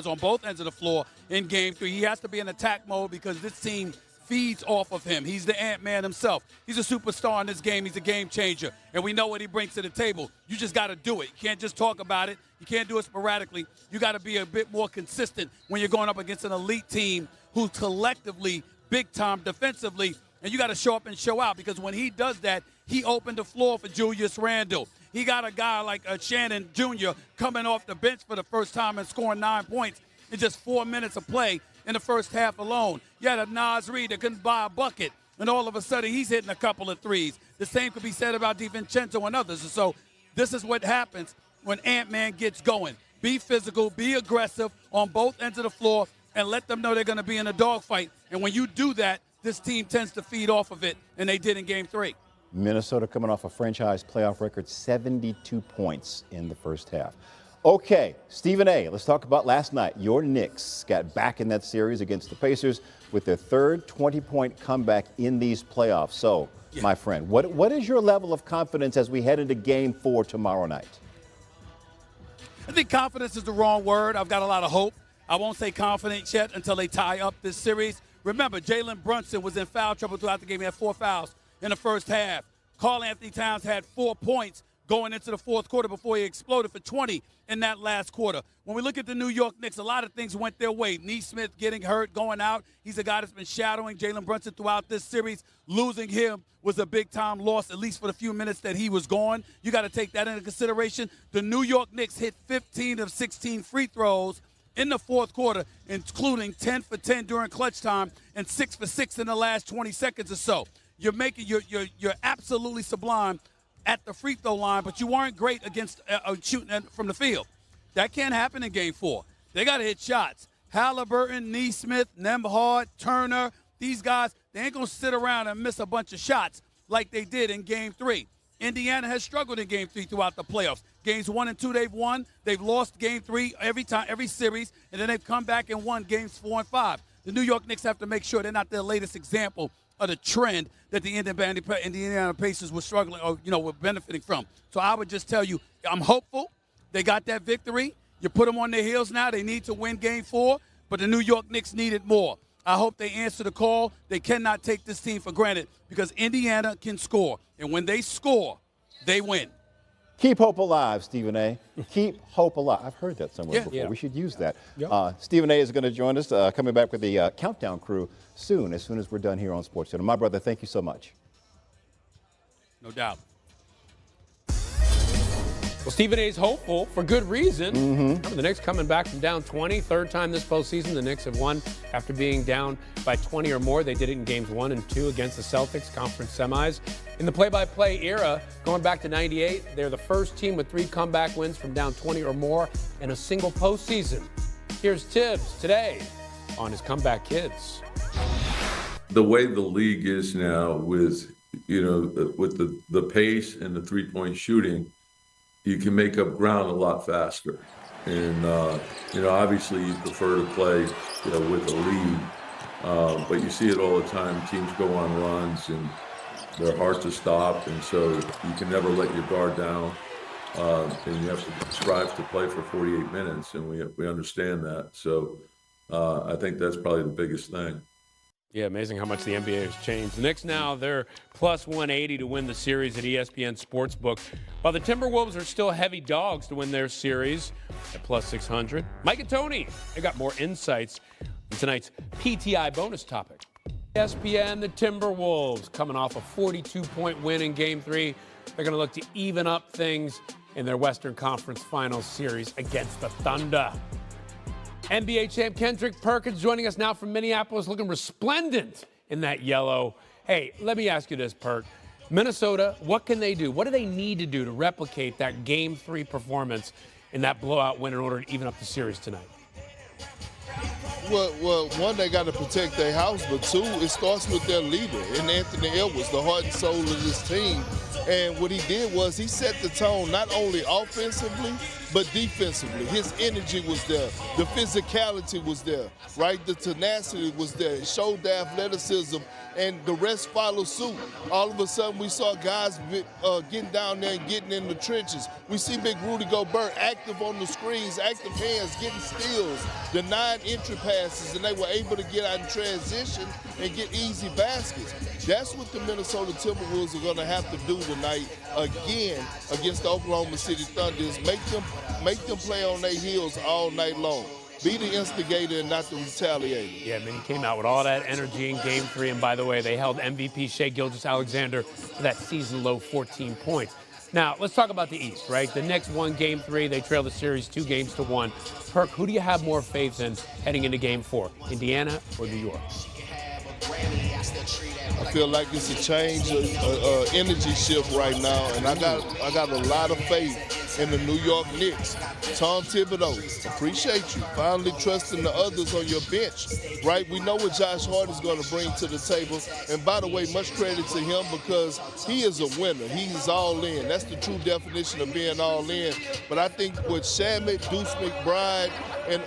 on both ends of the floor in Game 3. He has to be in attack mode because this team feeds off of him. He's the Ant-Man himself. He's a superstar in this game. He's a game changer, and we know what he brings to the table. You just got to do it. You can't just talk about it. You can't do it sporadically. You got to be a bit more consistent when you're going up against an elite team who's collectively big-time defensively, and you got to show up and show out because when he does that, he opened the floor for Julius Randle. He got a guy like Shannon Jr. coming off the bench for the first time and scoring 9 points in just 4 minutes of play in the first half alone. You had a Nas Reed that couldn't buy a bucket, and all of a sudden he's hitting a couple of threes. The same could be said about DiVincenzo and others. And so this is what happens when Ant-Man gets going. Be physical, be aggressive on both ends of the floor, and let them know they're going to be in a dogfight. And when you do that, this team tends to feed off of it, and they did in Game 3. Minnesota coming off a franchise playoff record, 72 points in the first half. Okay, Stephen A., let's talk about last night. Your Knicks got back in that series against the Pacers with their third 20-point comeback in these playoffs. So, my friend, what is your level of confidence as we head into Game 4 tomorrow night? I think confidence is the wrong word. I've got a lot of hope. I won't say confident yet until they tie up this series. Remember, Jalen Brunson was in foul trouble throughout the game. He had 4 fouls in the first half. Karl Anthony Towns had 4 points going into the fourth quarter before he exploded for 20 in that last quarter. When we look at the New York Knicks, a lot of things went their way. Nesmith getting hurt, going out. He's a guy that's been shadowing Jalen Brunson throughout this series. Losing him was a big-time loss, at least for the few minutes that he was gone. You got to take that into consideration. The New York Knicks hit 15 of 16 free throws in the fourth quarter, including 10 for 10 during clutch time and 6 for 6 in the last 20 seconds or so. You're absolutely sublime at the free throw line, but you weren't great against shooting from the field. That can't happen in Game 4. They got to hit shots. Halliburton, Nesmith, Nembhard, Turner, these guys, they ain't going to sit around and miss a bunch of shots like they did in Game 3. Indiana has struggled in Game 3 throughout the playoffs. Games 1 and 2 they've won. They've lost Game 3 every series, and then they've come back and won Games 4 and 5. The New York Knicks have to make sure they're not the latest example of the trend that the Indiana Pacers were struggling or, were benefiting from. So I would just tell you, I'm hopeful. They got that victory. You put them on their heels now. They need to win Game 4, but the New York Knicks needed more. I hope they answer the call. They cannot take this team for granted because Indiana can score. And when they score, they win. Keep hope alive, Stephen A. Keep hope alive. I've heard that somewhere before. We should use that. Stephen A. is going to join us, coming back with the Countdown crew soon as we're done here on Sportscenter. My brother, thank you so much. No doubt. Well, Stephen A. is hopeful for good reason. Remember, the Knicks coming back from down 20, third time this postseason. The Knicks have won after being down by 20 or more. They did it in Games 1 and 2 against the Celtics, conference semis. In the play-by-play era, going back to 98, they're the first team with 3 comeback wins from down 20 or more in a single postseason. Here's Tibbs today on his Comeback Kids. The way the league is now with, with the pace and the three-point shooting, you can make up ground a lot faster. And, obviously you prefer to play, with a lead. But you see it all the time. Teams go on runs and they're hard to stop. And so you can never let your guard down. And you have to strive to play for 48 minutes. And we understand that. So I think that's probably the biggest thing. Yeah, amazing how much the NBA has changed. The Knicks now, they're plus 180 to win the series at ESPN Sportsbook, while the Timberwolves are still heavy dogs to win their series at plus 600. Mike and Tony, they got more insights on tonight's PTI bonus topic. ESPN, the Timberwolves, coming off a 42-point win in Game 3. They're going to look to even up things in their Western Conference Finals series against the Thunder. NBA champ Kendrick Perkins joining us now from Minneapolis, looking resplendent in that yellow. Hey, let me ask you this, Perk. Minnesota, what can they do? What do they need to do to replicate that Game 3 performance in that blowout win in order to even up the series tonight? Well, one, they got to protect their house, but two, it starts with their leader, and Anthony Edwards, the heart and soul of this team. And what he did was he set the tone not only offensively, but defensively. His energy was there. The physicality was there, right? The tenacity was there. It showed the athleticism, and the rest followed suit. All of a sudden, we saw guys getting down there and getting in the trenches. We see Big Rudy Gobert active on the screens, active hands, getting steals, the 9 entry passes, and they were able to get out in transition and get easy baskets. That's what the Minnesota Timberwolves are going to have to do tonight again against the Oklahoma City Thunder, is make them play on their heels all night long. Be the instigator and not the retaliator. Yeah, I mean, he came out with all that energy in Game 3. And by the way, they held MVP Shai Gilgeous-Alexander to that season-low 14 points. Now, let's talk about the East, right? The Knicks won Game 3. They trailed the series 2-1. Perk, who do you have more faith in heading into Game 4, Indiana or New York? I feel like it's a change, energy shift right now, and I got a lot of faith in the New York Knicks. Tom Thibodeau, appreciate you finally trusting the others on your bench, right? We know what Josh Hart is going to bring to the table, and by the way, much credit to him because he is a winner. He's all in. That's the true definition of being all in. But I think with Shamet, Deuce McBride, and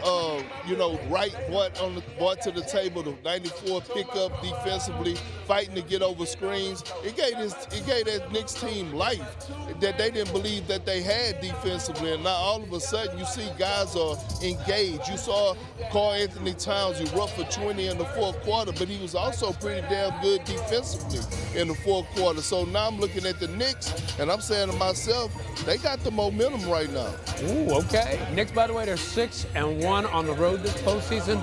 Wright brought to the table the 94 pickup defensively, fighting to get over screens. It gave that Knicks team life that they didn't believe that they had defensively, and now all of a sudden you see guys are engaged. You saw Karl Anthony Towns, who roughed for 20 in the fourth quarter, but he was also pretty damn good defensively in the fourth quarter. So now I'm looking at the Knicks, and I'm saying to myself, they got the momentum right now. Ooh, okay. Knicks, by the way, they're 6-1 on the road this postseason.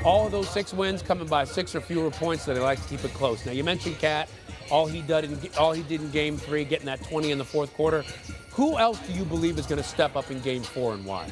All of those 6 wins coming by 6 or fewer points, so they like to keep it close. Now, you mentioned Cat, all he did in Game 3, getting that 20 in the fourth quarter. Who else do you believe is going to step up in Game 4 and why?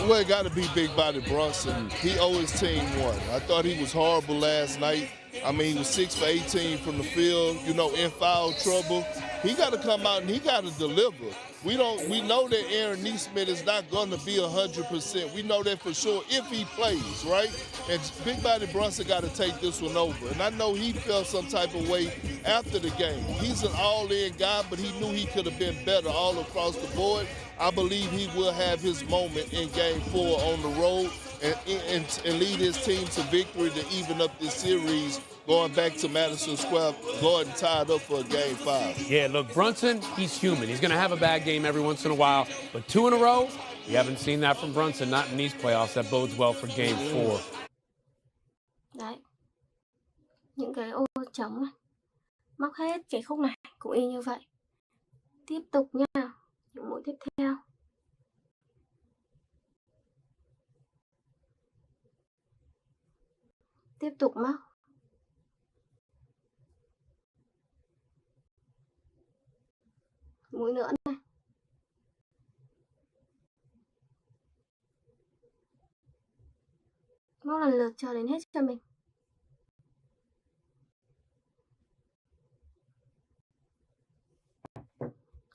Well, it got to be Big Body Brunson. He owed his team one. I thought he was horrible last night. I mean, he was 6 for 18 from the field, in foul trouble. He got to come out and he got to deliver. We know that Aaron Nesmith is not going to be 100%. We know that for sure if he plays, right? And Big Body Brunson got to take this one over. And I know he felt some type of way after the game. He's an all-in guy, but he knew he could have been better all across the board. I believe he will have his moment in Game 4 on the road and lead his team to victory to even up this series, going back to Madison Square Garden tied up for Game 5. Yeah, look, Brunson, he's human. He's going to have a bad game every once in a while, but 2 in a row, we haven't seen that from Brunson, not in these playoffs. That bodes well for Game 4. Đấy, những cái ô trống này, móc hết cái khúc này cũng y như vậy. Tiếp tục nha, những mũi tiếp theo. Tiếp tục móc. Mũi nữa này. Móc lần lượt cho đến hết cho mình.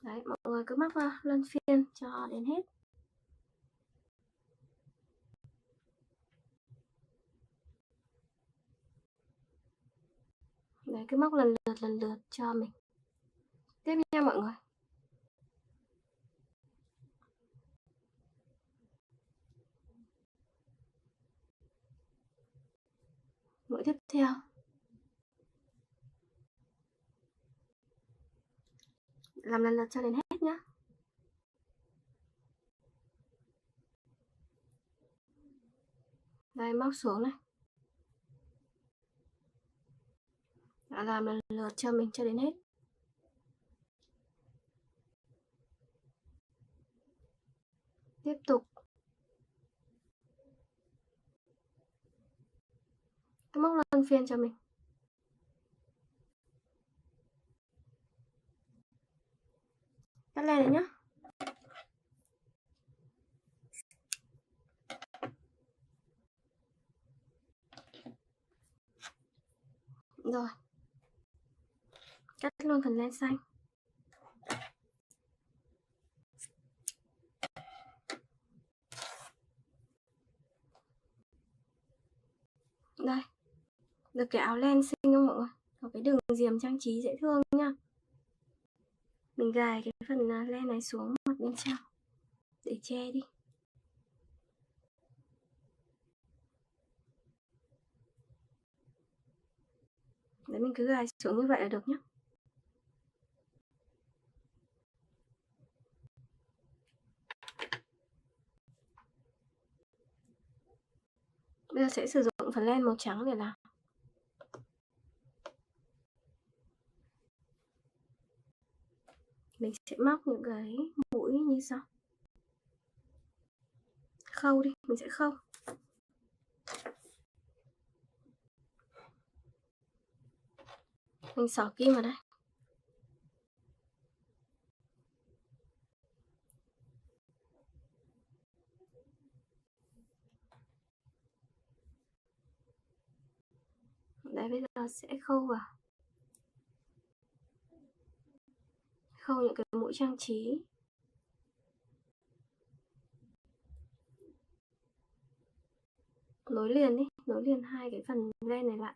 Đấy, mọi người cứ móc vào luân phiên cho đến hết. Đấy, cứ móc lần lượt cho mình. Tiếp nha mọi người. Mũi tiếp theo. Làm lần lượt cho đến hết nhá. Đây, móc xuống này. Làm lần lượt cho mình cho đến hết. Tiếp tục. Cứ móc luân phiên cho mình. Cắt lên đấy nhá. Rồi. Cắt luôn phần len xanh. Được cái áo len xinh không mọi người? Có cái đường diềm trang trí dễ thương nha. Mình gài cái phần len này xuống mặt bên trong để che đi. Đấy, mình cứ gài xuống như vậy là được nhé. Bây giờ sẽ sử dụng phần len màu trắng để làm. Mình sẽ móc những cái mũi như sau. Khâu đi, mình sẽ khâu. Mình xỏ kim vào đây. Đấy, bây giờ sẽ khâu vào. Khâu những cái mũi trang trí. Nối liền đi, nối liền hai cái phần len này lại.